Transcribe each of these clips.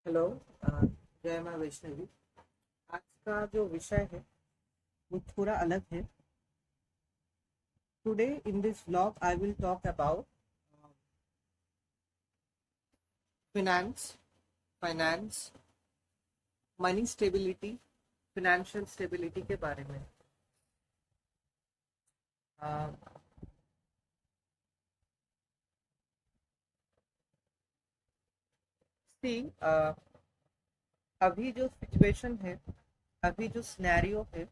Hello. जय माँ वैष्णवी। आज का जो विषय है वो थोड़ा अलग है। Today in this vlog I will talk about finance, finance, money stability, financial stability के बारे में। सी, अभी जो सिचुएशन है, अभी जो सिनेरियो है,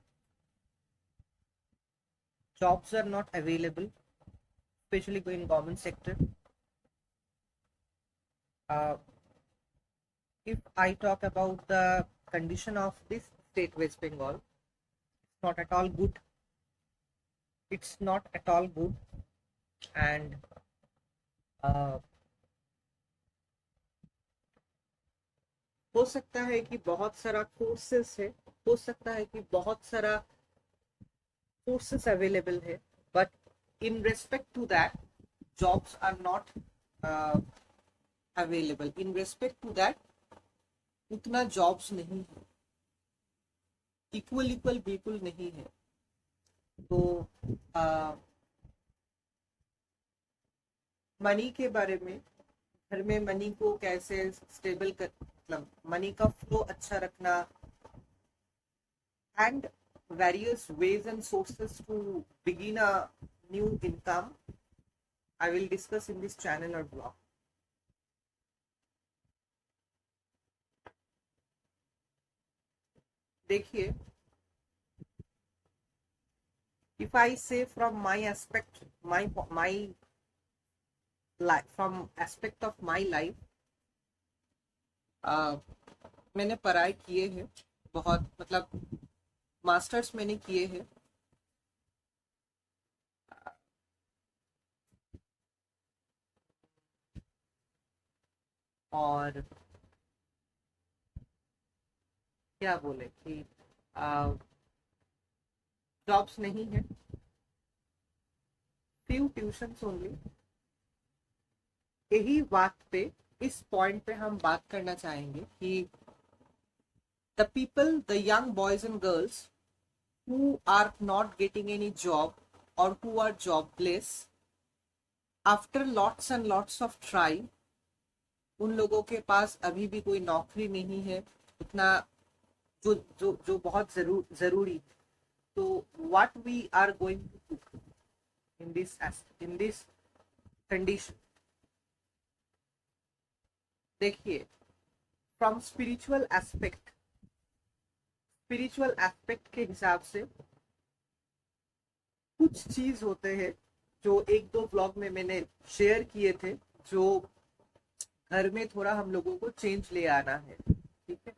jobs are not available, specially in government sector. If I talk about the condition of this state West Bengal, it's not at all good. It's not at all good, and uh, हो सकता है कि बहुत सारा courses है, हो सकता है कि बहुत सारा कोर्सेस अवेलेबल है, but in respect to that jobs are not available. In respect to that उतना जॉब्स नहीं है, इक्वल इक्वल बिल्कुल नहीं है। तो मनी के बारे में, घर में मनी को कैसे स्टेबल कर, मतलब मनी का फ्लो अच्छा रखना, and various ways and sources to begin a new income, I will discuss in this channel or blog. देखिए, if I say from my aspect, my life, from aspect of my life, मैंने पढ़ाई किए हैं, बहुत मतलब masters मैंने किए हैं। और क्या बोले कि जॉब्स नहीं है, फ्यू ट्यूशंस ओनली। यही बात पे, इस पॉइंट पे हम बात करना चाहेंगे कि the people, the young boys and girls who are not getting any job or who are jobless, after lots and lots of try, उन लोगों के पास अभी भी कोई नौकरी नहीं है उतना, जो जो जो बहुत जरूरी। तो what we are going to do in this condition, देखिए, फ्रॉम स्पिरिचुअल एस्पेक्ट के हिसाब से कुछ चीज होते हैं जो एक दो ब्लॉग में मैंने शेयर किए थे, जो घर में थोड़ा हम लोगों को चेंज ले आना है। ठीक है,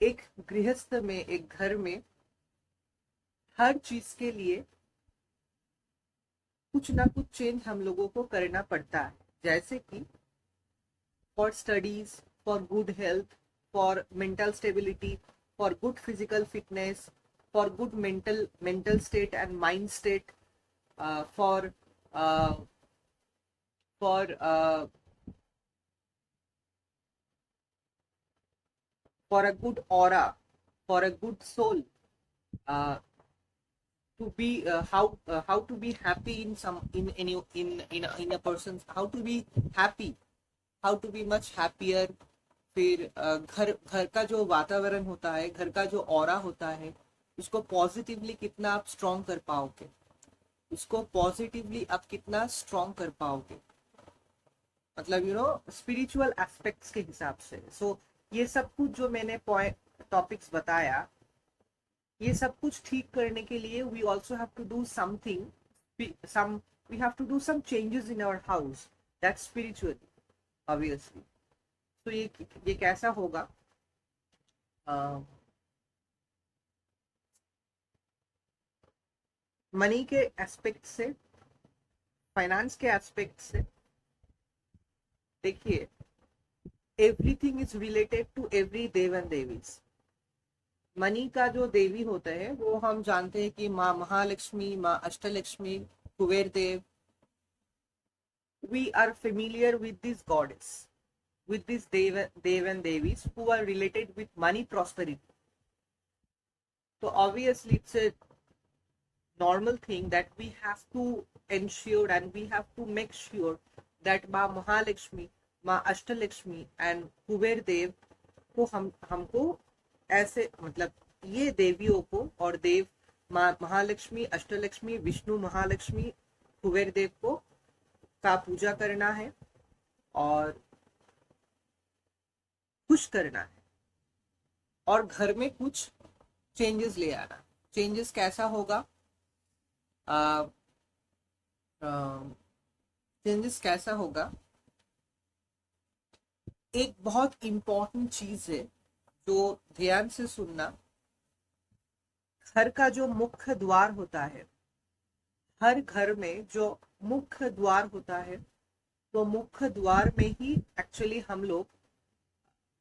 एक गृहस्थ में, एक घर में हर चीज के लिए कुछ ना कुछ चेंज हम लोगों को करना पड़ता है। जैसे कि for studies, for good health, for mental stability, for good physical fitness, for good mental state and mind state, for for for a good aura, for a good soul, uh, to be how to be happy in some in any in a person's, how to be happy, how to be much happier। फिर घर घर का जो वातावरण होता है, घर का जो ऑरा होता है, उसको पॉजिटिवली कितना आप स्ट्रॉन्ग कर पाओगे, उसको पॉजिटिवली आप कितना स्ट्रॉन्ग कर पाओगे, मतलब स्पिरिचुअल एस्पेक्ट्स के हिसाब से। सो ये सब कुछ जो मैंने पॉइंट टॉपिक्स बताया, ये सब कुछ ठीक करने के लिए we also have to do something, some we have to do some changes in our house, that's spiritual, obviously। तो ये कैसा होगा? मनी के एस्पेक्ट से, फाइनेंस के एस्पेक्ट से, देखिए, everything is related to every देव एंड देवीज। मनी का जो देवी होते हैं वो हम जानते हैं कि माँ महालक्ष्मी, माँ Ashtalakshmi, Kuber Dev. We are familiar with this goddess. with these dev and devis who are related with money prosperity. So obviously it's a normal thing that we have to ensure and we have to make sure that माँ महालक्ष्मी, माँ Ashtalakshmi and Kuber देव को हमको ऐसे मतलब ये देवियों को और देव माँ महालक्ष्मी, अष्टलक्ष्मी, विष्णु महालक्ष्मी, कुबेर देव को का पूजा करना है और खुश करना है और घर में कुछ चेंजेस ले आना। चेंजेस कैसा होगा? चेंजेस कैसा होगा? एक बहुत इंपॉर्टेंट चीज है जो ध्यान से सुनना। घर का जो मुख्य द्वार होता है, हर घर में जो मुख्य द्वार होता है, तो मुख्य द्वार में ही एक्चुअली हम लोग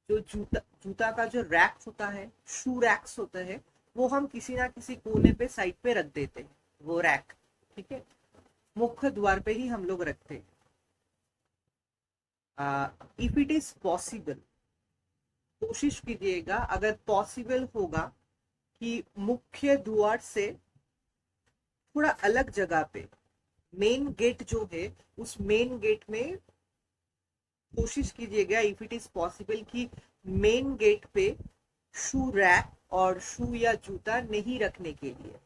जो जूता का जो रैक होता है, शू रैक्स होते हैं, वो हम किसी ना किसी कोने पे साइड पे रख देते हैं, वो रैक। ठीक है, मुख्य द्वार पे ही हम लोग रखते हैं। इफ इट इज पॉसिबल, कोशिश कीजिएगा अगर पॉसिबल होगा कि मुख्य द्वार से थोड़ा अलग जगह पे, मेन गेट जो है उस मेन गेट में कोशिश कीजिएगा इफ इट इज पॉसिबल कि मेन गेट पे शू रैक और शू या जूता नहीं रखने के लिए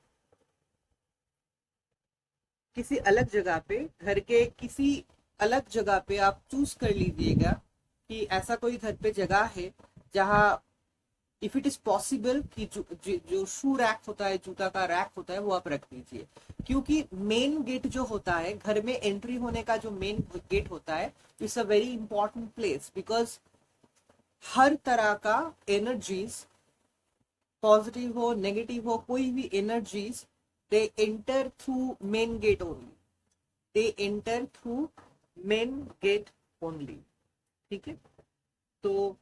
किसी अलग जगह पे, घर के किसी अलग जगह पे आप चूज कर लीजिएगा कि ऐसा कोई घर पे जगह है जहां इफ इट इज पॉसिबल कि जो शू रैक होता है, जूता का रैक होता है, वो आप रख दीजिए। क्योंकि मेन गेट जो होता है, घर में एंट्री होने का जो मेन गेट होता है, it's a very important place because हर तरह का एनर्जीज, पॉजिटिव हो नेगेटिव हो, कोई भी energies, they enter through main gate only, they enter through main gate only. ठीक है, तो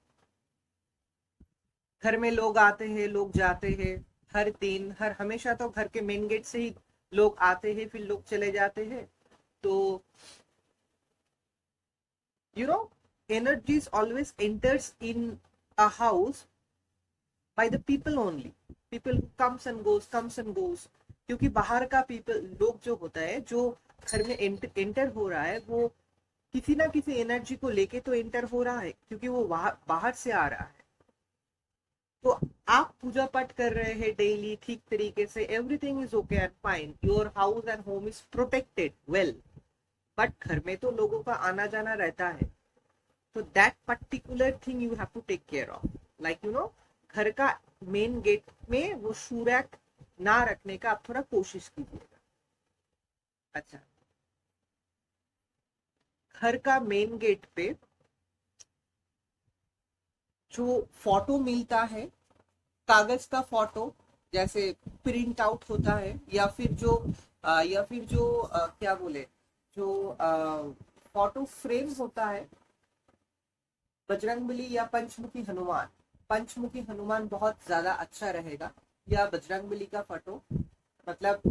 घर में लोग आते हैं, लोग जाते हैं, हर दिन हर हमेशा तो घर के मेन गेट से ही लोग आते हैं, फिर लोग चले जाते हैं। तो you know, energies always enters in a house by the people only, people who comes and goes। क्योंकि बाहर का पीपल लोग जो होता है, जो घर में एंटर हो रहा है, वो किसी ना किसी एनर्जी को लेके तो एंटर हो रहा है, क्योंकि वो बाहर से आ रहा है। तो आप पूजा पाठ कर रहे हैं डेली ठीक तरीके से, everything is okay and fine, your house and home is protected well, but घर में तो लोगों का आना जाना रहता है। तो that particular thing you have to take care of, like you know, घर का मेन गेट में वो शू रैक ना रखने का आप थोड़ा कोशिश कीजिएगा। अच्छा, घर का मेन गेट पे जो फोटो मिलता है, कागज का फोटो, जैसे प्रिंट आउट होता है, या फिर जो क्या बोले, जो फोटो फ्रेम होता है, बजरंगबली या पंचमुखी हनुमान, पंचमुखी हनुमान बहुत ज्यादा अच्छा रहेगा, या बजरंगबली का फोटो, मतलब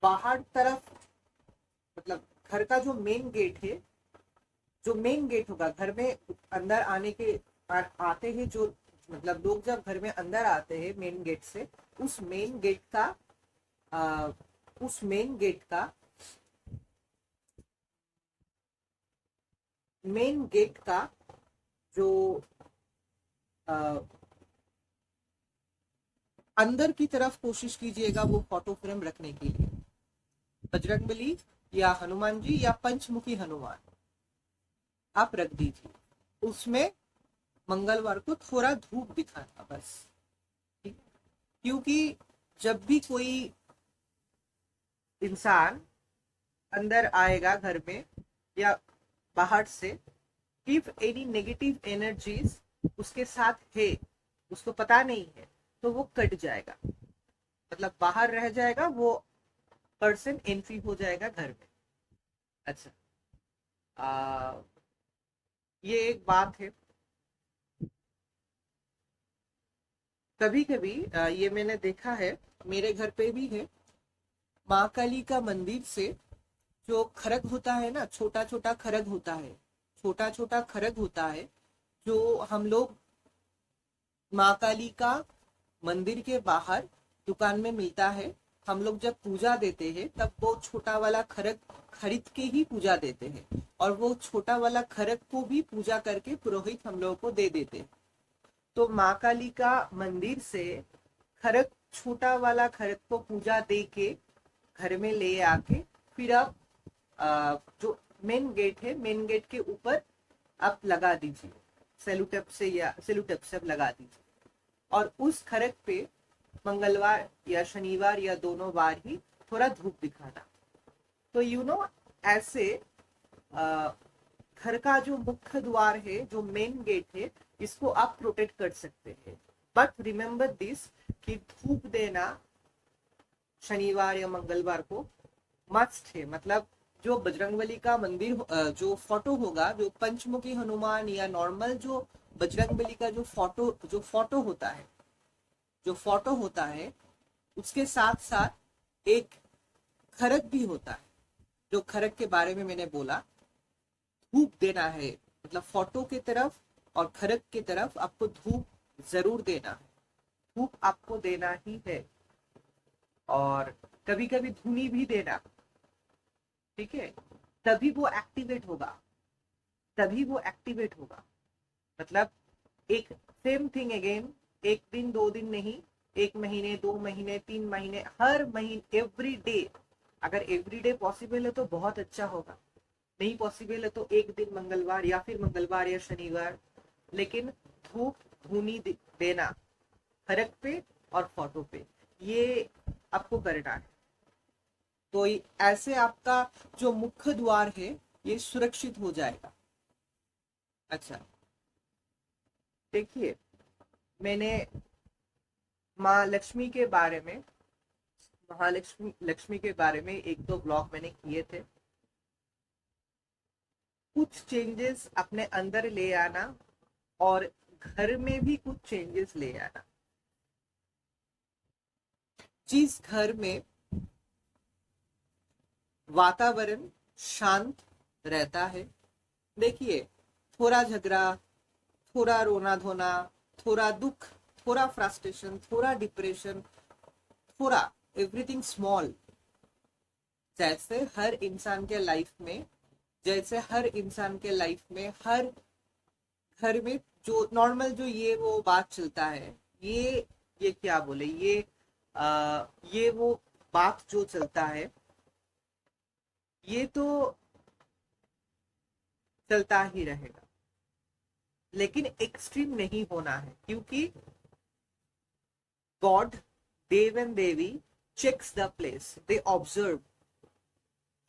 बाहर तरफ, मतलब घर का जो मेन गेट है, जो मेन गेट होगा घर में अंदर आने के आते हैं जो, मतलब लोग जब घर में अंदर आते हैं मेन गेट से, उस मेन गेट का उस मेन गेट का मेन गेट का जो अंदर की तरफ कोशिश कीजिएगा वो फोटो फ्रेम रखने के लिए, बजरंगबली या हनुमान जी या पंचमुखी हनुमान आप रख दीजिए। उसमें मंगलवार को थोड़ा धूप दिखाना बस, ठीक? क्योंकि जब भी कोई इंसान अंदर आएगा घर में या बाहर से, इफ एनी नेगेटिव एनर्जीज उसके साथ है, उसको पता नहीं है, तो वो कट जाएगा, मतलब बाहर रह जाएगा, वो पर्सन एंट्री हो जाएगा घर में। अच्छा, ये एक बात है। कभी कभी ये मैंने देखा है, मेरे घर पे भी है, माँ काली का मंदिर से जो खरग होता है ना, छोटा छोटा खरग होता है, छोटा छोटा खरग होता है, जो हम लोग माँ काली का मंदिर के बाहर दुकान में मिलता है। हम लोग जब पूजा देते हैं तब वो छोटा वाला खरग खरीद के ही पूजा देते हैं, और वो छोटा वाला खरग को भी पूजा करके पुरोहित हम लोगों को दे देते हैं। तो माँ काली का मंदिर से खरग, छोटा वाला खरग को पूजा दे के घर में ले आके, फिर आप जो मेन गेट है, मेन गेट के ऊपर आप लगा दीजिए, सेलुटेप से, या सेलुटेप से आप लगा दीजिए। और उस खरग पे मंगलवार या शनिवार या दोनों बार ही थोड़ा धूप दिखाना। तो ऐसे अ, घर का जो मुख्य द्वार है, जो मेन गेट है, इसको आप प्रोटेक्ट कर सकते हैं। बट रिमेम्बर दिस कि धूप देना शनिवार या मंगलवार को मस्ट है। मतलब जो बजरंगबली का मंदिर, जो फोटो होगा, जो पंचमुखी हनुमान या नॉर्मल जो बजरंगबली का जो फोटो होता है, उसके साथ साथ एक खरक भी होता है। जो खरक के बारे में मैंने बोला, धूप देना है, मतलब फोटो की तरफ और खरक की तरफ आपको धूप जरूर देना है, धूप आपको देना ही है। और कभी कभी धुनी भी देना, ठीक है, तभी वो एक्टिवेट होगा, तभी वो एक्टिवेट होगा। मतलब एक सेम थिंग अगेन, एक दिन दो दिन नहीं, एक महीने, 2 महीने, 3 महीने, हर महीने, एवरी डे। अगर एवरी डे पॉसिबल है तो बहुत अच्छा होगा, नहीं पॉसिबल है तो एक दिन मंगलवार या फिर मंगलवार या शनिवार, लेकिन धूप धुनी देना फर्क पे और फोटो पे, ये आपको करना है। तो ऐसे आपका जो मुख्य द्वार है ये सुरक्षित हो जाएगा। अच्छा, देखिए, मैंने माँ लक्ष्मी के बारे में, महालक्ष्मी लक्ष्मी के बारे में एक दो ब्लॉग मैंने किए थे। कुछ चेंजेस अपने अंदर ले आना और घर में भी कुछ चेंजेस ले आना। जिस घर में वातावरण शांत रहता है, देखिए, थोड़ा झगड़ा, थोड़ा रोना धोना, थोड़ा दुख, थोड़ा फ्रस्ट्रेशन, थोड़ा डिप्रेशन, थोड़ा एवरीथिंग स्मॉल, जैसे हर इंसान के लाइफ में, जैसे हर इंसान के लाइफ में, हर घर में जो नॉर्मल जो ये वो बात चलता है, ये क्या बोले, ये वो बात जो चलता है, ये तो चलता ही रहेगा, लेकिन एक्सट्रीम नहीं होना है। क्योंकि गॉड, देव एंड देवी checks the place, they observe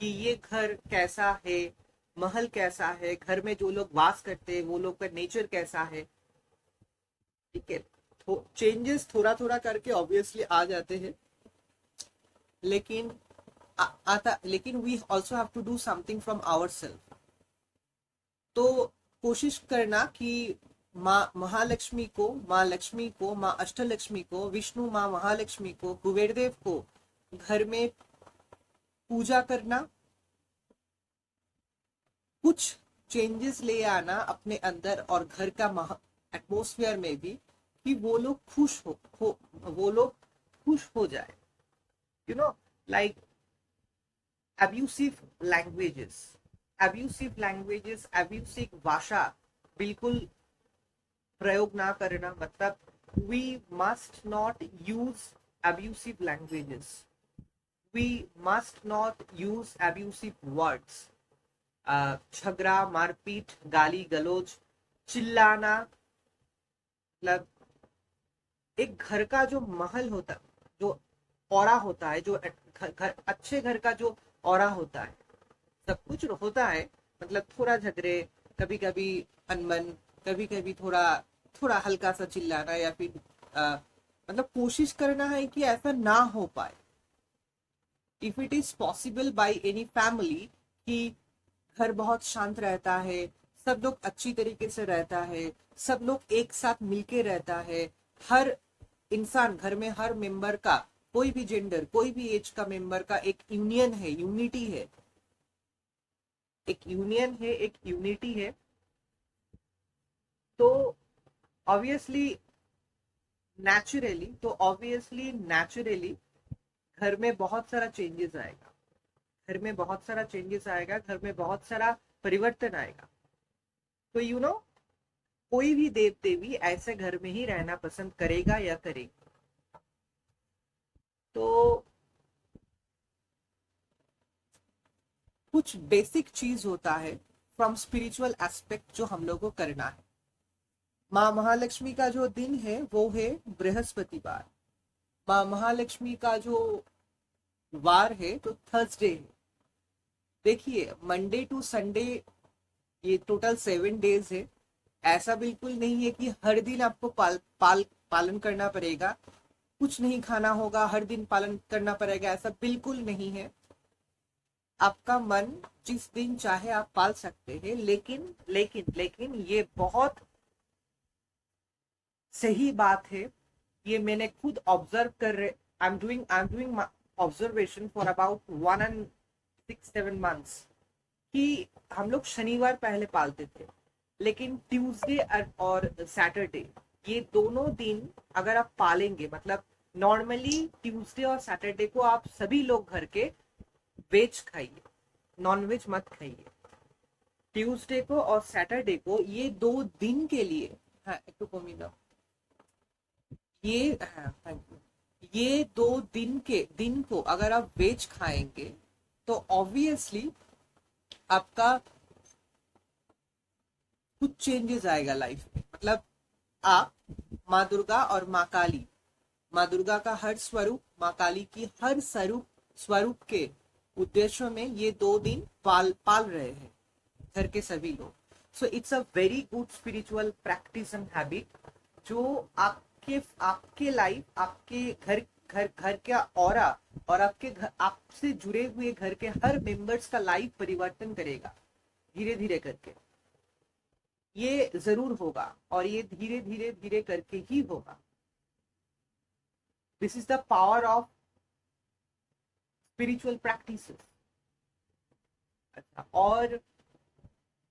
कि ये घर कैसा है, महल कैसा है, घर में जो लोग वास करते हैं वो लोग का नेचर कैसा है, ठीक है। तो चेंजेस थोड़ा थोड़ा करके ऑब्वियसली आ जाते हैं, लेकिन आता, लेकिन we also have to do something from our self. तो कोशिश करना कि माँ महालक्ष्मी को, माँ लक्ष्मी को, माँ अष्टलक्ष्मी को, विष्णु माँ महालक्ष्मी को, कुबेर देव को घर में पूजा करना, कुछ चेंजेस ले आना अपने अंदर और घर का एटमोसफियर में भी, कि वो लोग वो लोग खुश हो जाए। You know, like abusive languages, abusive भाषा बिल्कुल प्रयोग ना करना। मतलब we must not use abusive languages, we must not use abusive words. झगड़ा, मारपीट, गाली गलौज, चिल्लाना, मतलब एक घर का जो महल होता, जो ऑरा होता है, जो अच्छे घर का जो ऑरा होता है, सब कुछ होता है, मतलब थोड़ा झगड़े, कभी कभी अनबन, कभी कभी थोड़ा थोड़ा हल्का सा चिल्लाना, या फिर मतलब कोशिश करना है कि ऐसा ना हो पाए। If it is possible by any family कि घर बहुत शांत रहता है, सब लोग अच्छी तरीके से रहता है, सब लोग एक साथ मिलके रहता है, हर इंसान घर में, हर मेंबर का, कोई भी जेंडर, कोई भी एज का मेंबर का एक यूनियन है, यूनिटी है, एक यूनियन है, एक यूनिटी है। तो ऑब्वियसली नेचुरली घर में बहुत सारा चेंजेस आएगा, घर में बहुत सारा चेंजेस आएगा, घर में बहुत सारा परिवर्तन आएगा। तो कोई भी देव देवी ऐसे घर में ही रहना पसंद करेगा या करेगी। तो कुछ बेसिक चीज होता है फ्रॉम स्पिरिचुअल एस्पेक्ट जो हम लोग को करना है। माँ महालक्ष्मी का जो दिन है वो है बृहस्पतिवार। माँ महालक्ष्मी का जो वार है तो थर्सडे है। देखिए मंडे टू संडे ये टोटल 7 डेज है। ऐसा बिल्कुल नहीं है कि हर दिन आपको पालन करना पड़ेगा, कुछ नहीं खाना होगा, हर दिन पालन करना पड़ेगा, ऐसा बिल्कुल नहीं है। आपका मन जिस दिन चाहे आप पाल सकते हैं, लेकिन लेकिन लेकिन ये बहुत सही बात है। ये मैंने खुद ऑब्जर्व कर रहे, आई am doing observation for about 1 and 6-7 months कि हम लोग शनिवार पहले पालते थे, लेकिन ट्यूसडे और सैटरडे ये दोनों दिन अगर आप पालेंगे, मतलब नॉर्मली ट्यूसडे और सैटरडे को आप सभी लोग घर के वेज खाइए, नॉन वेज मत खाइए। ट्यूसडे को और सैटरडे को ये 2 दिन के लिए, हाँ एक तो कोमिदा, ये हाँ थैंक यू, ये 2 दिन को अगर आप वेज खाएंगे तो ऑब्वियसली आपका कुछ चेंजेस आएगा लाइफ में। मतलब आप माँ दुर्गा और माँ काली, माँ दुर्गा का हर स्वरूप, माँ काली की हर स्वरूप के उद्देश्यों में ये 2 दिन पाल रहे हैं घर के सभी लोग। So it's a very good spiritual practice and habit जो आपके आपके लाइफ, आपके घर घर घर का ऑरा और आपके घर, आपसे जुड़े हुए घर के हर मेंबर्स का लाइफ परिवर्तन करेगा धीरे धीरे करके। ये जरूर होगा और ये धीरे धीरे धीरे करके ही होगा। This is the power of spiritual practices. अच्छा, और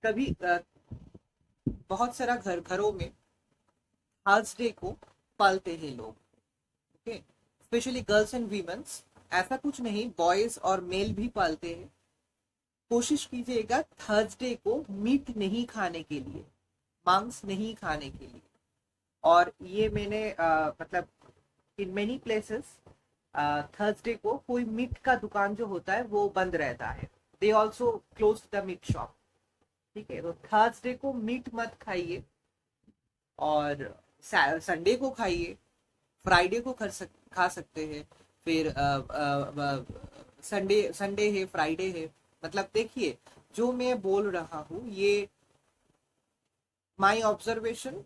कभी बहुत सारा घरों में थर्सडे को पालते हैं लोग, okay, specially girls and women's. ऐसा कुछ नहीं, बॉयज और मेल भी पालते हैं। कोशिश कीजिएगा थर्सडे को मीट नहीं खाने के लिए, मांस नहीं खाने के लिए। और ये मैंने मतलब इन मेनी प्लेसेस थर्सडे को कोई मीट का दुकान जो होता है वो बंद रहता है, they also close the meat shop. ठीक है, तो थर्सडे को मीट मत खाइए और संडे को खाइए, फ्राइडे को खा सकते हैं। फिर संडे संडे है, फ्राइडे है। मतलब देखिए जो मैं बोल रहा हूँ ये my observation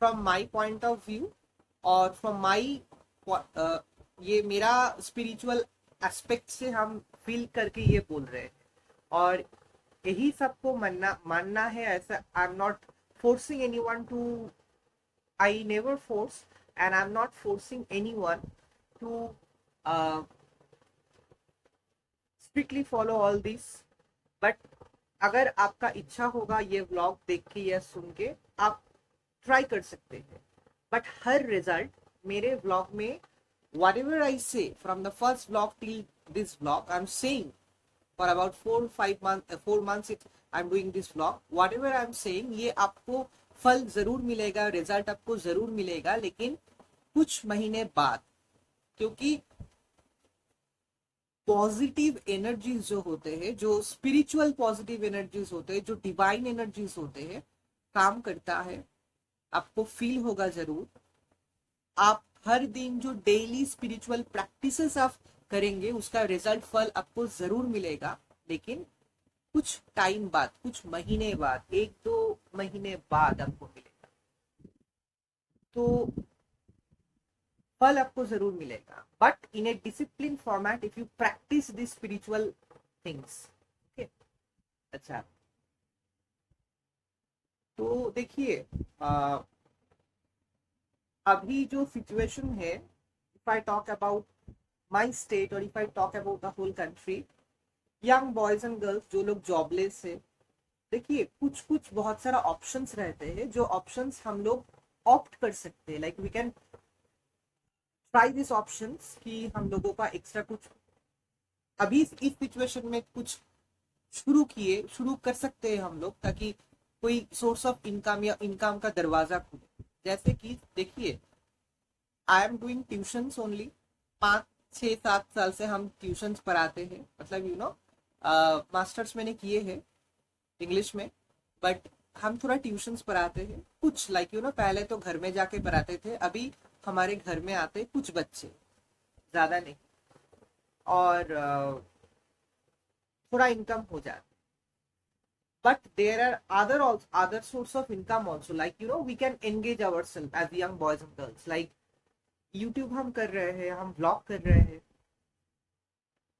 from my point of view और फ्रॉम माई, ये मेरा स्पिरिचुअल एस्पेक्ट से हम फील करके ये बोल रहे हैं। और यही सबको मानना है ऐसा। I am not forcing anyone to, I never force and I'm not forcing anyone to strictly follow all this. But अगर आपका इच्छा होगा ये व्लॉग देख के या सुन के, आप ट्राई कर सकते हैं। बट हर रिजल्ट मेरे व्लॉग में, whatever I say from the first vlog till this vlog, I'm saying for about 4-5 months, 4 months I'm doing this vlog. Whatever I'm saying, ये आपको फल जरूर मिलेगा, रिजल्ट आपको जरूर मिलेगा, लेकिन कुछ महीने बाद। क्योंकि पॉजिटिव एनर्जीज जो होते हैं, जो स्पिरिचुअल पॉजिटिव एनर्जीज होते हैं, जो डिवाइन एनर्जीज होते हैं, काम करता है। आपको फील होगा जरूर। आप हर दिन जो डेली स्पिरिचुअल प्रैक्टिसेस आप करेंगे उसका रिजल्ट, फल आपको जरूर मिलेगा, लेकिन कुछ टाइम बाद, कुछ महीने बाद, 1-2 महीने बाद आपको मिलेगा। तो फल आपको जरूर मिलेगा, but in a discipline format, if you practice this spiritual things. Okay, अच्छा, तो देखिए अभी जो सिचुएशन है, if I talk about my state और if I talk about the whole country, young boys and girls जो लोग जॉबलेस है, देखिए कुछ कुछ बहुत सारा ऑप्शंस रहते हैं जो ऑप्शंस हम लोग ऑप्ट कर सकते हैं, like we can try this options कि हम लोगों का एक्स्ट्रा कुछ अभी इस सिचुएशन में कुछ शुरू कर सकते हैं हम लोग, ताकि कोई सोर्स ऑफ इनकम या इनकम का दरवाजा खुले। जैसे कि देखिए, आई एम डूइंग ट्यूशंस ओनली। 5 6 7 साल से हम ट्यूशंस पढ़ाते हैं, मतलब मास्टर्स मैंने किए हैं इंग्लिश में, बट हम थोड़ा ट्यूशंस पढ़ाते हैं कुछ, लाइक पहले तो घर में जाके पढ़ाते थे, अभी हमारे घर में आते कुछ बच्चे, ज्यादा नहीं, और थोड़ा इनकम हो जाता। But there are other source of income also, like we can engage ourselves as young boys and girls, like YouTube हम कर रहे हैं, हम व्लॉग कर रहे हैं।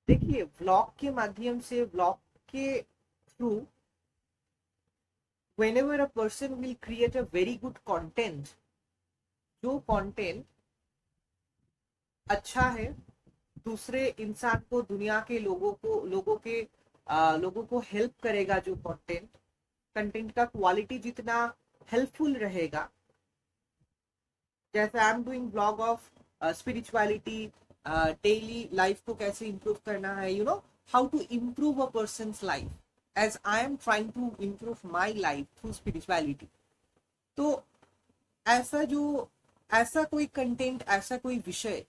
देखिए व्लॉग के माध्यम से, व्लॉग के through, whenever a person will create a very good content, जो कंटेंट अच्छा है, दूसरे इंसान को, दुनिया के लोगों को हेल्प करेगा, जो कंटेंट कंटेंट का क्वालिटी जितना हेल्पफुल रहेगा, जैसे I am doing blog of spirituality, daily life को कैसे इंप्रूव करना है, how to improve a person life as I am trying to improve my life through spirituality. तो ऐसा जो ऐसा कोई कंटेंट, ऐसा कोई विषय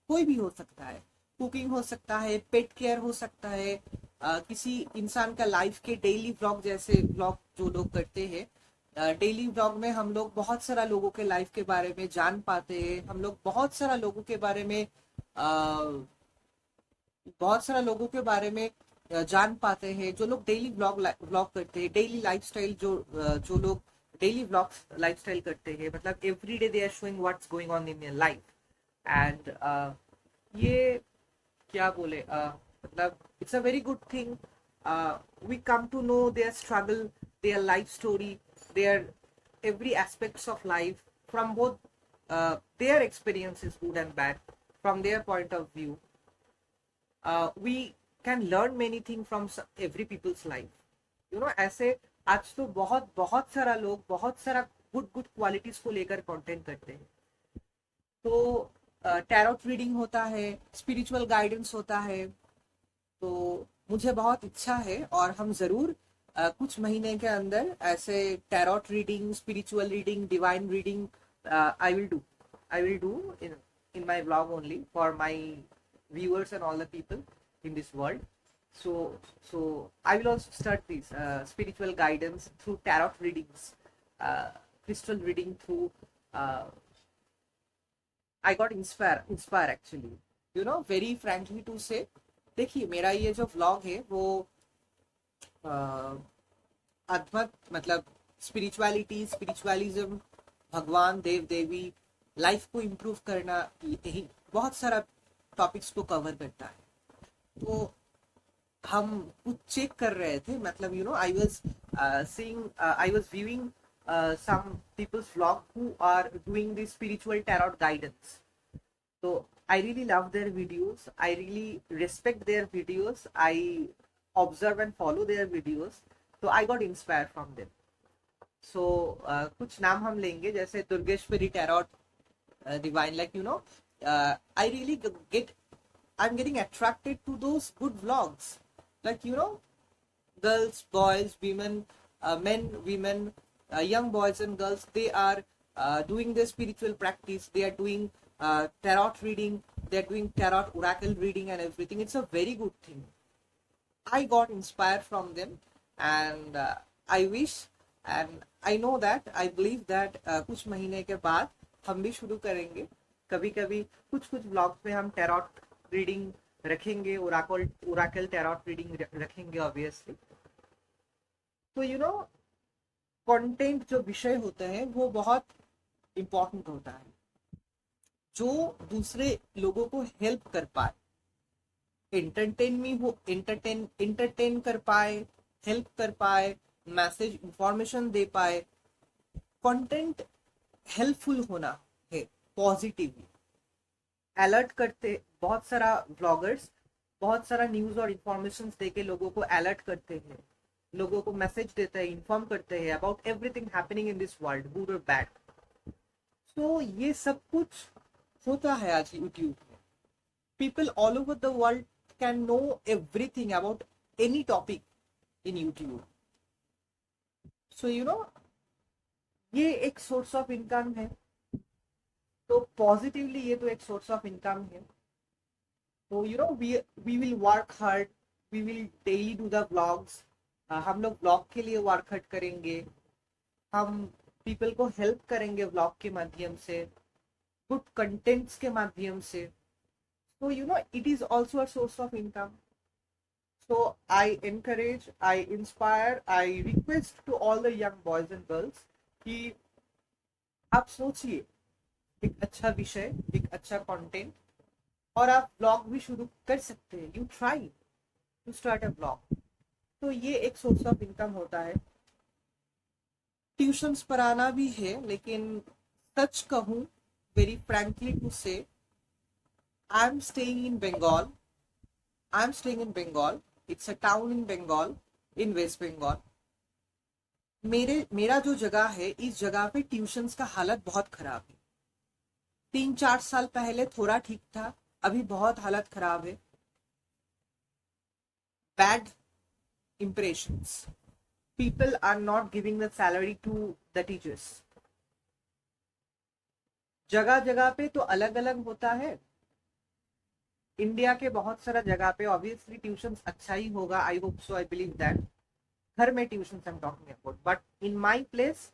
कोई भी हो सकता है, कुकिंग हो सकता है, पेट केयर हो सकता है, किसी इंसान का लाइफ के डेली व्लॉग, जैसे व्लॉग जो लोग करते हैं, डेली व्लॉग में हम लोग बहुत सारा लोगों के लाइफ के बारे में जान पाते हैं, हम लोग बहुत सारा लोगों के बारे में जान पाते हैं, जो लोग डेली व्लॉग करते हैं, डेली लाइफस्टाइल, जो लोग डेली व्लॉग लाइफस्टाइल करते हैं, मतलब every day they are showing what's going on in your life. And ये क्या बोले, मतलब it's a very good thing. We come to know their struggle, their life story, their every aspects of life from both their experiences, good and bad, from their point of view. We can learn many things from every people's life. ऐसे आज तो बहुत बहुत सारा लोग बहुत सारा good good qualities को लेकर कंटेंट करते हैं। तो टैरोट रीडिंग होता है, स्पिरिचुअल गाइडेंस होता है। तो मुझे बहुत इच्छा है, और हम जरूर कुछ महीने के अंदर ऐसे tarot reading, spiritual reading, divine reading I will do in my blog only for my viewers and all the people in this world. So I will also start this spiritual guidance through tarot readings, crystal reading through uh, I got inspire actually, very frankly to say। देखिए मेरा ये जो vlog है वो अध्यात्म, मतलब spirituality, spiritualism, भगवान, देव देवी, life को इम्प्रूव करना, यही बहुत सारा टॉपिक्स को कवर करता है। तो हम कुछ चेक कर रहे थे, मतलब I was viewing some people's vlog who are doing the spiritual tarot guidance. So I really love their videos, I really respect their videos, I observe and follow their videos, so I got inspired from them. So कुछ नाम हम लेंगे, जैसे Durgeshwari tarot divine, like I really I'm getting attracted to those good vlogs, like girls, boys, women, men, women, young boys and girls, they are doing their spiritual practice, they are doing tarot reading, they are doing tarot oracle reading and everything. It's a very good thing. I got inspired from them, and I wish and I know that, I believe that कुछ महीने के बाद हम भी शुरू करेंगे, कभी कभी कुछ कुछ ब्लॉग्स में हम टैरोट रीडिंग रखेंगे, ओराकल टैरोट रीडिंग रखेंगे ऑब्वियसली। तो कंटेंट जो विषय होते हैं वो बहुत इंपॉर्टेंट होता है, जो दूसरे लोगों को हेल्प कर पाए, एंटरटेन कर पाए, हेल्प कर पाए, मैसेज इंफॉर्मेशन दे पाए। कंटेंट हेल्पफुल होना है, पॉजिटिवली अलर्ट करते बहुत सारा ब्लॉगर्स बहुत सारा न्यूज और इंफॉर्मेशन देके लोगों को अलर्ट करते हैं, लोगों को मैसेज देते हैं, इन्फॉर्म करते हैं about everything happening in this world, good और बैड। तो ये सब कुछ होता है आज यूट्यूब में। People all over the world can know everything about any topic in YouTube. So you know, ये एक सोर्स ऑफ इनकम है। तो पॉजिटिवली ये तो एक सोर्स ऑफ इनकम है। तो you know, we will work hard, we will daily do the vlogs. हम लोग व्लॉग के लिए वर्क हार्ड करेंगे, हम पीपल को हेल्प करेंगे व्लॉग के माध्यम से, गुड कंटेंट्स के माध्यम से। तो you know, it is also a source of income. So I encourage, I inspire, I request to all the young boys and girls कि आप सोचिए एक अच्छा विषय, एक अच्छा कंटेंट, और आप ब्लॉग भी शुरू कर सकते हैं। You try to start a blog. तो ये एक सोर्स ऑफ इनकम होता है। ट्यूशंस पढ़ाना भी है, लेकिन सच कहूँ, very frankly to say, I am staying in Bengal. I am staying in Bengal. It's a town in Bengal, in West Bengal. मेरा जो जगह है, इस जगह पे ट्यूशंस का हालत बहुत खराब है। 3-4 साल पहले थोड़ा ठीक था, अभी बहुत हालत खराब है। Bad impressions. People are not giving the salary to the teachers. जगह जगह पे तो अलग अलग होता है। इंडिया के बहुत सारा जगह पे ऑब्वियसली ट्यूशन अच्छा ही होगा, I hope so, I believe that. घर में tuition I am talking about, but in my place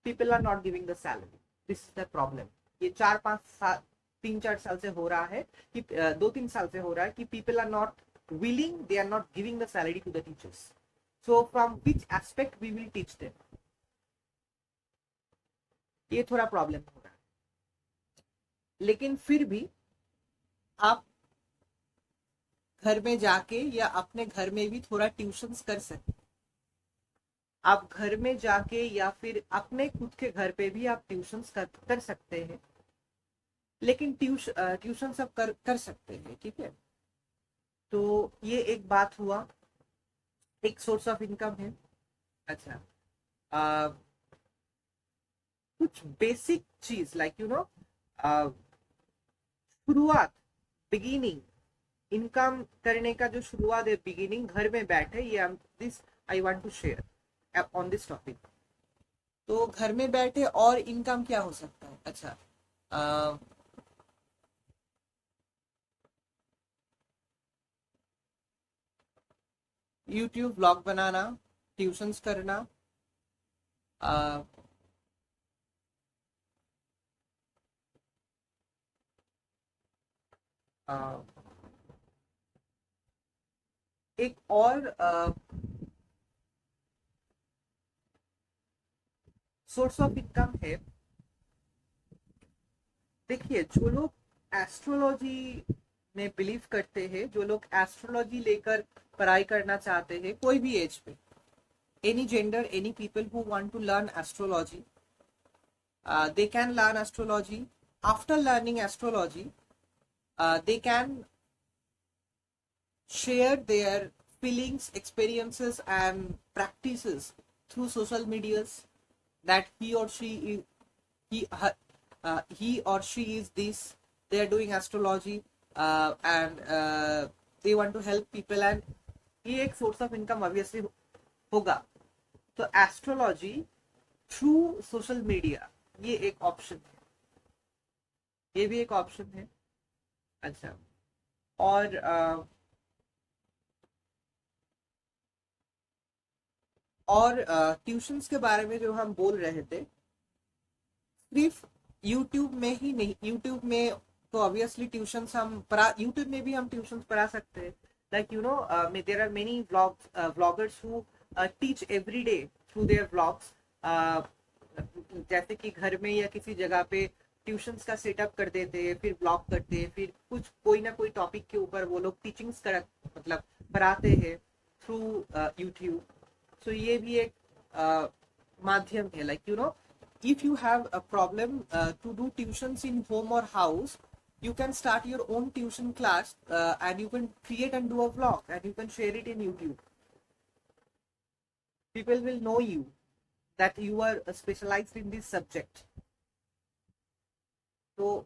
people are not giving the salary. This is the problem. ये 4-5 साल, 3-4 साल से हो रहा है कि 2-3 साल से हो रहा है कि people are not willing, they are not giving the salary to the teachers. So from which aspect we will teach them? ये थोड़ा प्रॉब्लम हो रहा है। लेकिन फिर भी आप घर में जाके या अपने घर में भी थोड़ा ट्यूशंस कर सकते। आप घर में जाके या फिर अपने खुद के घर पे भी आप ट्यूशंस कर सकते हैं। लेकिन ट्यूशन सब कर सकते हैं, ठीक है। तो ये एक बात हुआ, एक सोर्स ऑफ इनकम है। अच्छा, कुछ बेसिक चीज लाइक यू नो, शुरुआत, बिगिनिंग, इनकम करने का जो शुरुआत है, बिगिनिंग घर में बैठे, ये this I want to share on this topic. तो घर में बैठे और इनकम क्या हो सकता है? अच्छा, यूट्यूब ब्लॉग बनाना, ट्यूशंस करना, uh, uh, एक और सोर्स ऑफ इनकम है। देखिए, जो लोग एस्ट्रोलॉजी में बिलीव करते हैं, जो लोग एस्ट्रोलॉजी लेकर पढ़ाई करना चाहते हैं, कोई भी एज पे, any gender, any people who want to learn astrology, they can learn astrology. After learning astrology, they can share their feelings, experiences, and practices through social medias, that he or she is, he or she is this. They are doing astrology, and they want to help people, and ये एक source of income obviously होगा। तो astrology through social media, ये एक option है, ये भी एक ऑप्शन है। अच्छा, और ट्यूशंस के बारे में जो हम बोल रहे थे, सिर्फ यूट्यूब में ही नहीं, यूट्यूब में तो ऑब्वियसली ट्यूशंस हम पढ़ा, यूट्यूब में भी हम ट्यूशंस पढ़ा सकते हैं। Like you know, there are many vloggers who teach every day through their vlogs. जैसे कि घर में या किसी जगह पे ट्यूशंस का सेटअप कर देते हैं, फिर ब्लॉग करते हैं, फिर कुछ कोई ना कोई टॉपिक के ऊपर वो लोग टीचिंग्स कर, मतलब पढ़ाते हैं थ्रू यूट्यूब। सो ये भी एक माध्यम है। Like you know, if you have a problem to do tuitions in home or house, You can start your own tuition class, and you can create and do a vlog and you can share it in YouTube. People will know you that you are specialized in this subject. तो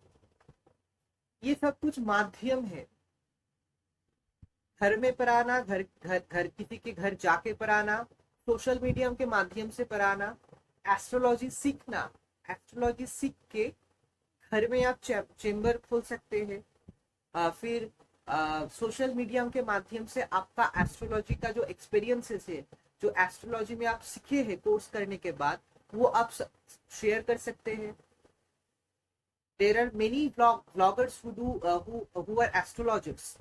ये सब कुछ माध्यम है, घर में पढ़ाना, घर घर घर किसी के घर जाके पढ़ाना, सोशल मीडिया के माध्यम से पढ़ाना, एस्ट्रोलॉजी सीखना, एस्ट्रोलॉजी सीख के घर में आप चेम्बर खोल सकते हैं। फिर सोशल मीडिया के माध्यम से आपका एस्ट्रोलॉजी का जो एक्सपीरियंसेस है, जो एस्ट्रोलॉजी में आप सीखे हैं कोर्स करने के बाद, वो आप शेयर कर सकते हैं। There are many vloggers who are astrologers.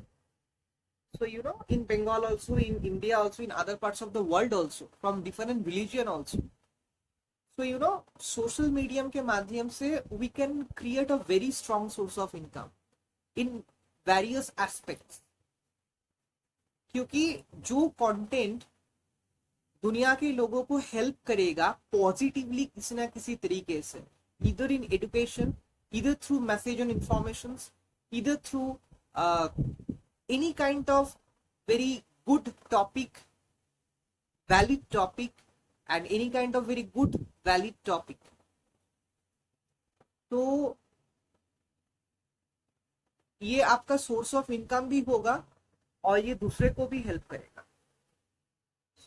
So in Bengal also, in India also, in other parts of the world also, from different religion also. So social media के माध्यम से we can create a very strong source of income in various aspects. क्योंकि जो content दुनिया के लोगों को help करेगा पॉजिटिवली किसी ना किसी तरीके से, इधर in education, either through message and informations, either through any kind of very good topic, valid topic, and any kind of very good valid topic. तो ये आपका सोर्स ऑफ इनकम भी होगा और ये दूसरे को भी हेल्प करेगा।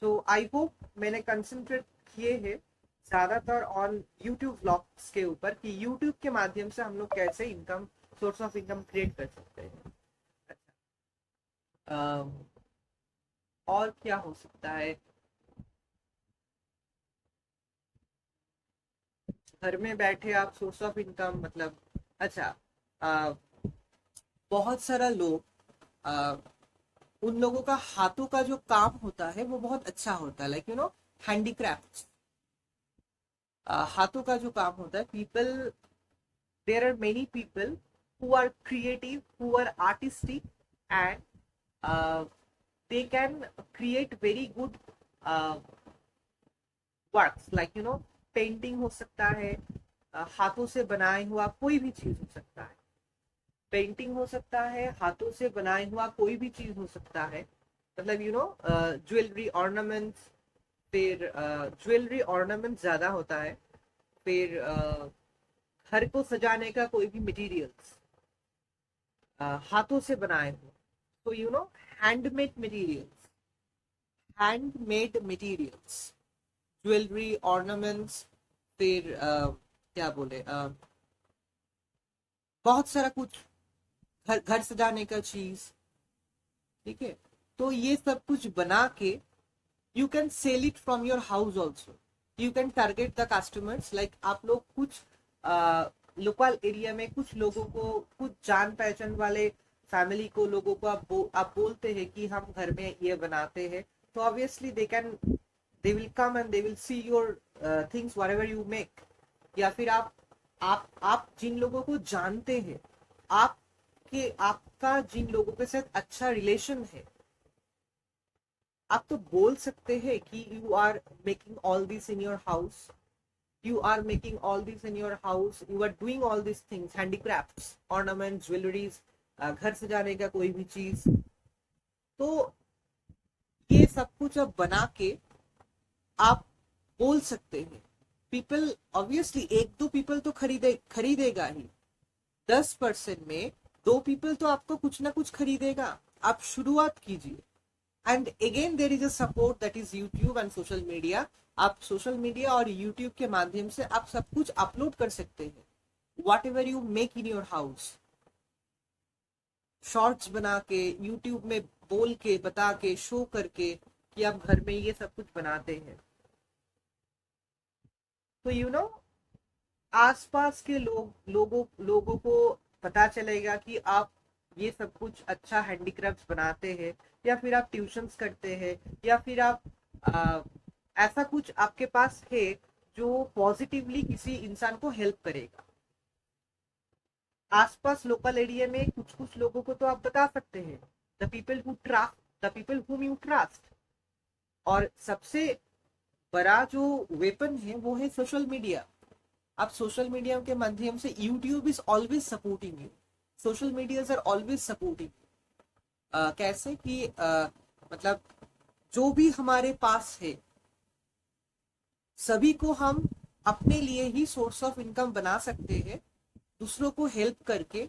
सो आई होप मैंने कंसंट्रेट किए हैं ज्यादातर ऑन यूट्यूब व्लॉग्स के ऊपर कि यूट्यूब के माध्यम से हम लोग कैसे income, source of income create कर सकते हैं। और क्या हो सकता है, घर में बैठे आप सोर्स ऑफ इनकम, मतलब अच्छा, बहुत सारा लोग, उन लोगों का हाथों का जो काम होता है वो बहुत अच्छा होता है, लाइक हैंडीक्राफ्ट, हाथों का जो काम होता है। People, there are many people who are creative, who are artistic, and they can create very good works, like painting हो सकता है, हाथों से बनाए हुआ कोई भी चीज हो सकता है, पेंटिंग हो सकता है, हाथों से बनाए हुआ कोई भी चीज हो सकता है, मतलब ज्वेलरी ऑर्नामेंट्स, फिर ज्वेलरी ऑर्नामेंट ज्यादा होता है, फिर घर को सजाने का कोई भी मटेरियल्स हाथों से बनाए हो, तो handmade materials, handmade materials, jewellery ornaments, फिर क्या बोले, बहुत सारा कुछ, घर घर सजाने का चीज, ठीक है। तो ये सब कुछ बना के you can sell it from your house also. You can target the customers, like आप लोग कुछ लोकल एरिया में कुछ लोगों को, कुछ जान पहचान वाले फैमिली को, लोगों को आप बोलते हैं कि हम घर में ये बनाते हैं, तो obviously they will come and they will see your things whatever you make. या फिर आप जिन लोगों को जानते हैं, आपका जिन लोगों के साथ अच्छा रिलेशन है, आप तो बोल सकते हैं कि you are making all this in your house, you are making all this in your house, you are doing all this things, handicrafts, ornament, jewelleries, घर सजाने का कोई भी चीज, तो ये सब कुछ अब बना के आप बोल सकते हैं। पीपल ऑब्वियसली, एक दो पीपल तो खरीदेगा ही, 10% में 2 पीपल तो आपको कुछ ना कुछ खरीदेगा। आप शुरुआत कीजिए, and again there is a support, that is YouTube and social media. आप सोशल मीडिया और यूट्यूब के माध्यम से आप सब कुछ अपलोड कर सकते हैं, what ever you make in your house, shorts बना के, यूट्यूब में बोल के, बता के, शो करके कि आप घर में ये सब कुछ बनाते हैं। तो आसपास के लोगों को पता चलेगा कि आप ये सब कुछ अच्छा हैंडीक्राफ्ट बनाते हैं, या फिर आप ट्यूशंस करते हैं, या फिर आप ऐसा कुछ आपके पास है जो पॉजिटिवली किसी इंसान को हेल्प करेगा। आसपास लोकल एरिया में कुछ लोगों को तो आप बता सकते हैं, the people whom you trust. और सबसे बड़ा जो वेपन है वो है सोशल मीडिया। आप सोशल मीडिया के माध्यम से, YouTube is always supporting you, social medias are always supporting. कैसे कि मतलब जो भी हमारे पास है सभी को हम अपने लिए ही सोर्स ऑफ इनकम बना सकते हैं, दूसरों को हेल्प करके,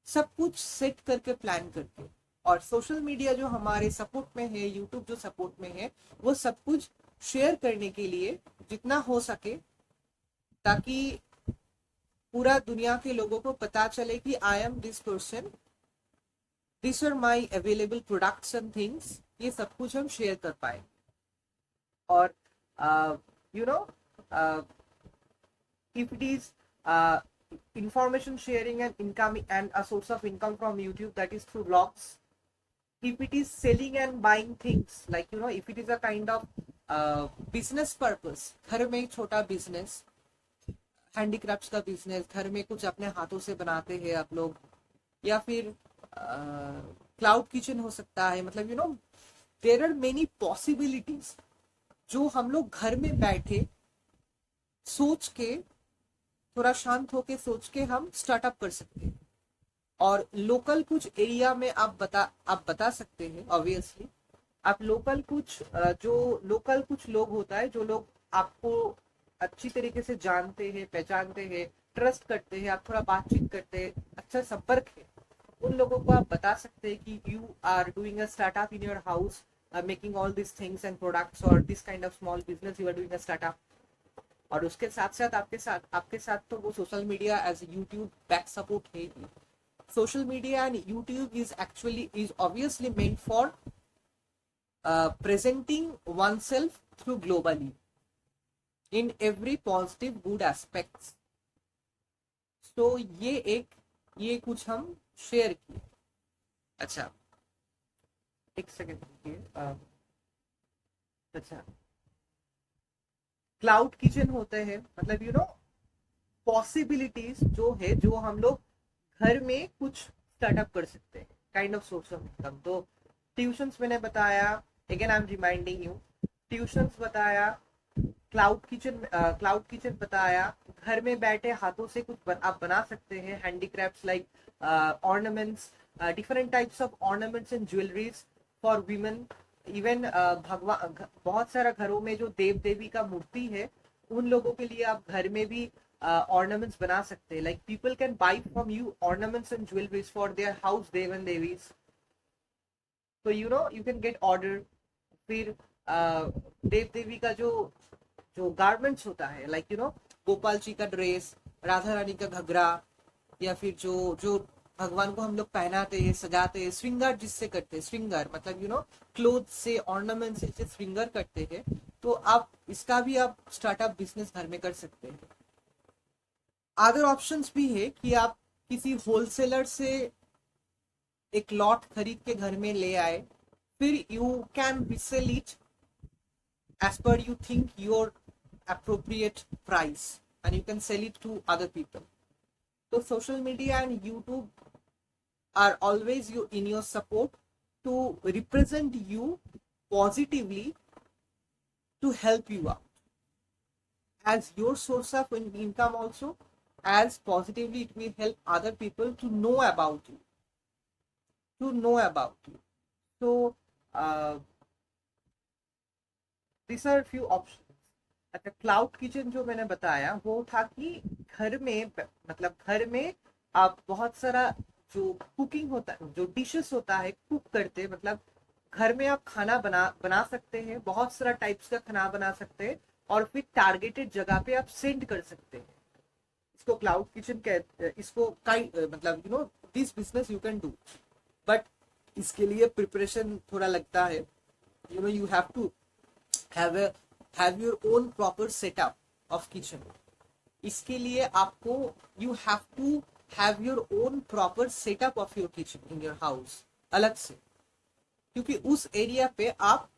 सब कुछ सेट करके, प्लान करके। और सोशल मीडिया जो हमारे सपोर्ट में है, यूट्यूब जो सपोर्ट में है, वो सब कुछ शेयर करने के लिए जितना हो सके, ताकि पूरा दुनिया के लोगों को पता चले कि I am this person, this are my available products and things, ये सब कुछ हम शेयर कर पाए। और you know if it is information sharing and income and a source of income from YouTube, that is through vlogs. If it is selling and buying things, like if it is a kind of business purpose, घर में छोटा business, handicrafts का business, घर में कुछ अपने हाथों से बनाते हैं आप लोग, या फिर क्लाउड किचन हो सकता है, मतलब देयर आर मेनी पॉसिबिलिटीज जो हम लोग घर में बैठे सोच के, थोड़ा शांत होके सोच के हम स्टार्टअप कर सकते हैं। और लोकल कुछ एरिया में आप बता सकते हैं, ऑब्वियसली आप लोकल कुछ जो लोकल कुछ लोग होता है, जो लोग आपको अच्छी तरीके से जानते हैं, पहचानते हैं, ट्रस्ट करते हैं, आप थोड़ा बातचीत करते हैं, अच्छा संपर्क है, उन लोगों को आप बता सकते हैं कि you are doing a startup in your house, making all this things and products, और this kind of small business you are doing a startup. और उसके साथ साथ आपके साथ तो वो social media as YouTube back support है ही। Social media and YouTube is obviously meant for presenting oneself through globally in every positive good aspects. So ये कुछ हम शेयर किए। अच्छा, एक सेकेंड रुकिए। अच्छा, क्लाउड किचन होते हैं, मतलब पॉसिबिलिटीज जो है, जो हम लोग घर में कुछ स्टार्टअप कर सकते हैं, kind of source of income. तो ट्यूशंस मैंने बताया, again I am reminding you, tuitions बताया, क्लाउड किचन बताया, घर में बैठे हाथों से कुछ आप बना सकते हैं, handicrafts like ornaments, different types of ornaments and jewelleries for women. Even भगवान, बहुत सारा घरों में जो देव देवी का मूर्ति है, उन लोगों के लिए आप घर में भी ऑर्नामेंट्स बना सकते हैं। Like people can buy from you ornaments and jewelleries for their house dev and devis. तो यू कैन गेट ऑर्डर। फिर देव देवी का जो जो गारमेंट्स होता है, लाइक गोपाल जी का ड्रेस, राधा रानी का घघरा, या फिर जो जो भगवान को हम लोग पहनाते हैं, सजाते हैं, श्रृंगार जिससे करते हैं, श्रृंगार मतलब क्लोथ से, ऑर्नामेंट से श्रृंगार करते हैं, तो आप इसका भी आप स्टार्टअप बिजनेस घर में कर सकते हैं। अदर ऑप्शंस भी है कि आप किसी होलसेलर से एक लॉट खरीद के घर में ले आए, फिर you can resale it as per you think your appropriate price, and you can sell it to other people. So social media and YouTube are always in your support to represent you positively, to help you out as your source of income also, as positively it will help other people to know about you. So these are few options. अच्छा, cloud kitchen जो मैंने बताया वो था कि घर में, मतलब घर में आप बहुत सारा जो कुकिंग होता है, जो डिशेस होता है, कुक करते, मतलब घर में आप खाना बना सकते हैं, बहुत सारा टाइप्स का खाना बना सकते हैं, और फिर टारगेटेड जगह पे आप सेंड कर सकते हैं। इसको क्लाउड किचन कहते, इसको मतलब this business you can do, but इसके लिए प्रिपरेशन थोड़ा लगता है। You have to have your own proper setup of kitchen. इसके लिए आपको you have to have your own proper setup of your kitchen in your house अलग से, क्योंकि उस एरिया पे आप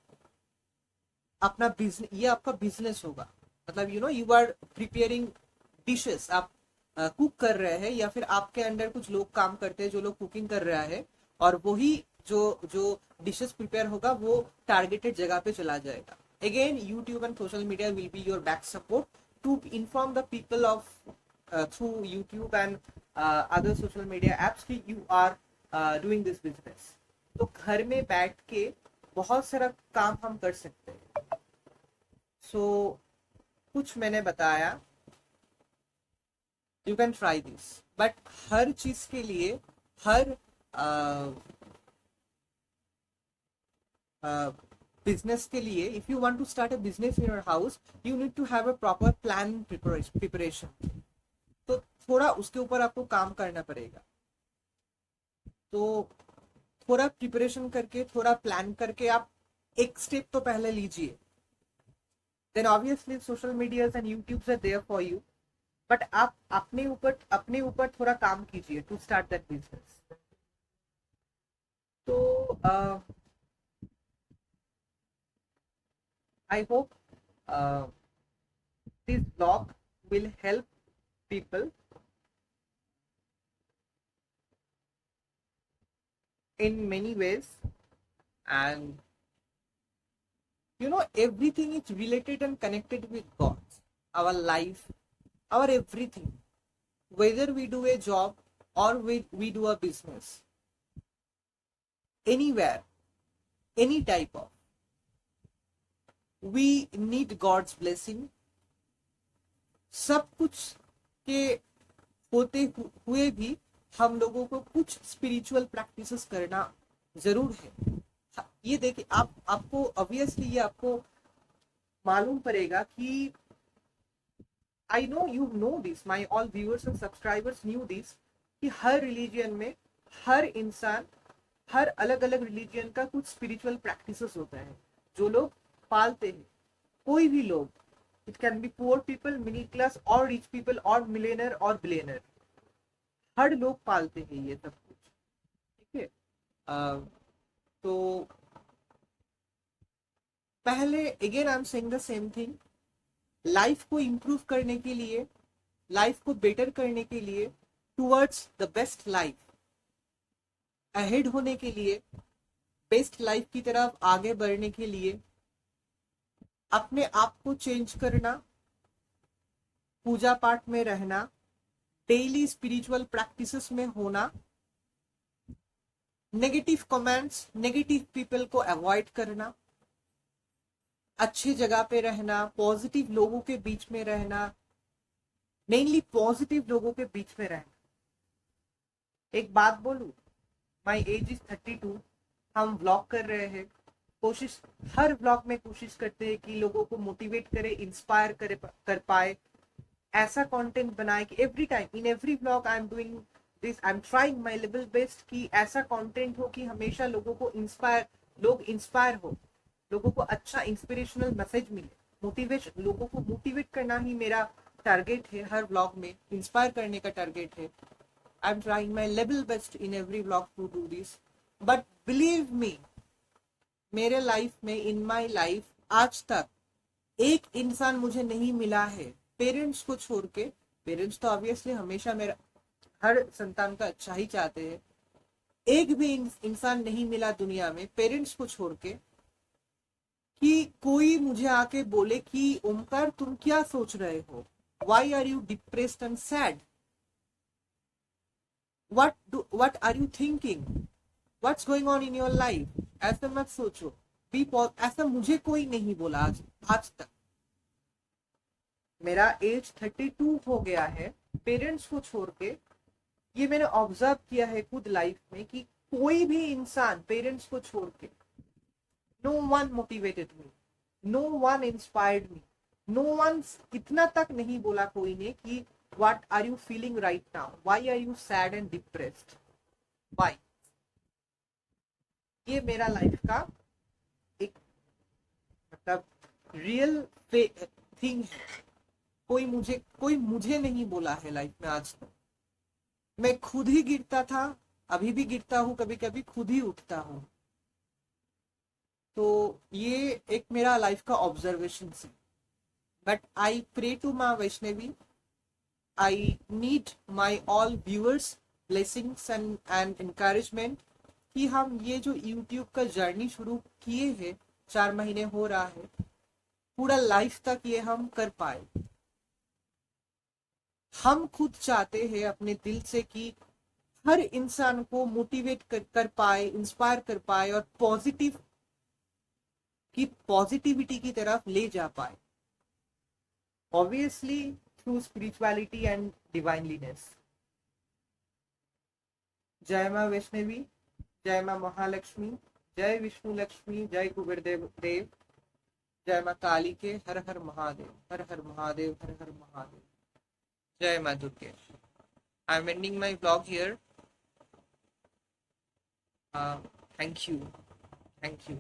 अपना बिजनेस, ये आपका बिजनेस होगा। मतलब you are preparing dishes, आप कुक कर रहे हैं, या फिर आपके अंडर कुछ लोग काम करते हैं जो लोग कुकिंग कर रहा है, और वही जो जो डिशेस प्रिपेयर होगा वो टारगेटेड जगह पे चला जाएगा। Again, YouTube and social media will be your back support to inform the people of through YouTube and other social media apps कि you are doing this business. तो घर में बैठ के बहुत सारा काम हम कर सकते हैं. So कुछ मैंने बताया, you can try this. But हर चीज के लिए, हर बिजनेस के लिए, if you want to start a business in your house, you need to have a proper plan preparation. तो थोड़ा उसके ऊपर आपको काम करना पड़ेगा. तो थोड़ा प्रिपरेशन करके, थोड़ा प्लान करके आप एक स्टेप तो पहले लीजिए. Then obviously social medias and YouTubes are there for you, but आप अपने ऊपर थोड़ा काम कीजिए टू स्टार्ट दैट बिजनेस. तो I hope this blog will help people in many ways, and you know, everything is related and connected with God. Our life, our everything, whether we do a job or we do a business, anywhere, any type of, we need God's blessing. सब कुछ के होते हुए भी हम लोगों को कुछ स्पिरिचुअल प्रैक्टिसेस करना जरूर है. ये देखिए, आपको ऑब्वियसली ये आपको मालूम पड़ेगा कि I know you know this, my all viewers and subscribers new this, कि हर रिलीजियन में हर इंसान, हर अलग अलग रिलीजियन का कुछ स्पिरिचुअल प्रैक्टिसेस होता है जो लोग पालते हैं. कोई भी लोग, it can be poor people, middle class और रिच पीपल और मिलियनर और बिलियनर, हर लोग पालते हैं ये सब कुछ. ठीक है. तो पहले again I am saying the same thing, life को इम्प्रूव करने के लिए, लाइफ को बेटर करने के लिए, towards the best life, ahead होने के लिए, बेस्ट लाइफ की तरफ आगे बढ़ने के लिए, अपने आप को चेंज करना, पूजा पाठ में रहना, डेली स्पिरिचुअल प्रैक्टिसेस में होना, नेगेटिव कमेंट्स, नेगेटिव पीपल को अवॉइड करना, अच्छी जगह पे रहना, पॉजिटिव लोगों के बीच में रहना, मेनली पॉजिटिव लोगों के बीच में रहना. एक बात बोलूं, माई एज इज 32, हम व्लॉग कर रहे हैं, कोशिश हर व्लॉग में कोशिश करते हैं कि लोगों को मोटिवेट करे, इंस्पायर कर पाए, ऐसा कंटेंट बनाए कि every time in every vlog I am doing this, I am trying my level best कि ऐसा कंटेंट हो कि हमेशा लोगों को लोग इंस्पायर हो, लोगों को अच्छा इंस्पिरेशनल मैसेज मिले. मोटिवेशन, लोगों को मोटिवेट करना ही मेरा टारगेट है. हर व्लॉग में इंस्पायर करने का टारगेट है. I am trying my level best in every vlog to do this. But believe me, मेरे लाइफ में, इन माई लाइफ, आज तक एक इंसान मुझे नहीं मिला है, पेरेंट्स को छोड़ के. पेरेंट्स तो ऑब्वियसली हमेशा मेरा, हर संतान का अच्छा ही चाहते हैं. एक भी इंसान नहीं मिला दुनिया में, पेरेंट्स को छोड़ के, कि कोई मुझे आके बोले कि ओमकार तुम क्या सोच रहे हो, why are you depressed and sad, what are you thinking, what's going on in your life. ऐसा मत सोचो, ऐसा मुझे कोई नहीं बोला आज तक. मेरा एज 32 हो गया है, पेरेंट्स को छोड़ के. ये मैंने ऑब्जर्व किया है खुद लाइफ में कि कोई भी इंसान पेरेंट्स को छोड़ के, no one motivated me, no one inspired me, no one इतना तक नहीं बोला कोई ने कि what are you feeling right now, why are you sad and depressed, why. ये मेरा लाइफ का एक मतलब रियल थिंग है. कोई मुझे नहीं बोला है लाइफ में आज तक. मैं खुद ही गिरता था, अभी भी गिरता हूँ, कभी कभी खुद ही उठता हूँ. तो ये एक मेरा लाइफ का ऑब्जर्वेशन है. बट आई प्रे टू माँ Vaishnavi, I need my all viewers blessings and encouragement कि हम ये जो YouTube का जर्नी शुरू किए हैं, 4 महीने हो रहा है, पूरा लाइफ तक ये हम कर पाए. हम खुद चाहते हैं अपने दिल से कि हर इंसान को मोटिवेट कर पाए, इंस्पायर कर पाए और पॉजिटिविटी की तरफ ले जा पाए, ऑब्वियसली थ्रू स्पिरिचुअलिटी एंड डिवाइनलीनेस। जय माँ वैष्णवी, जय माँ महालक्ष्मी, जय विष्णु लक्ष्मी, जय कुबेर देव, जय माँ काली के, हर हर महादेव, हर हर महादेव, हर हर महादेव। जय माँ Durge. I am ending my blog here. Thank you, thank you.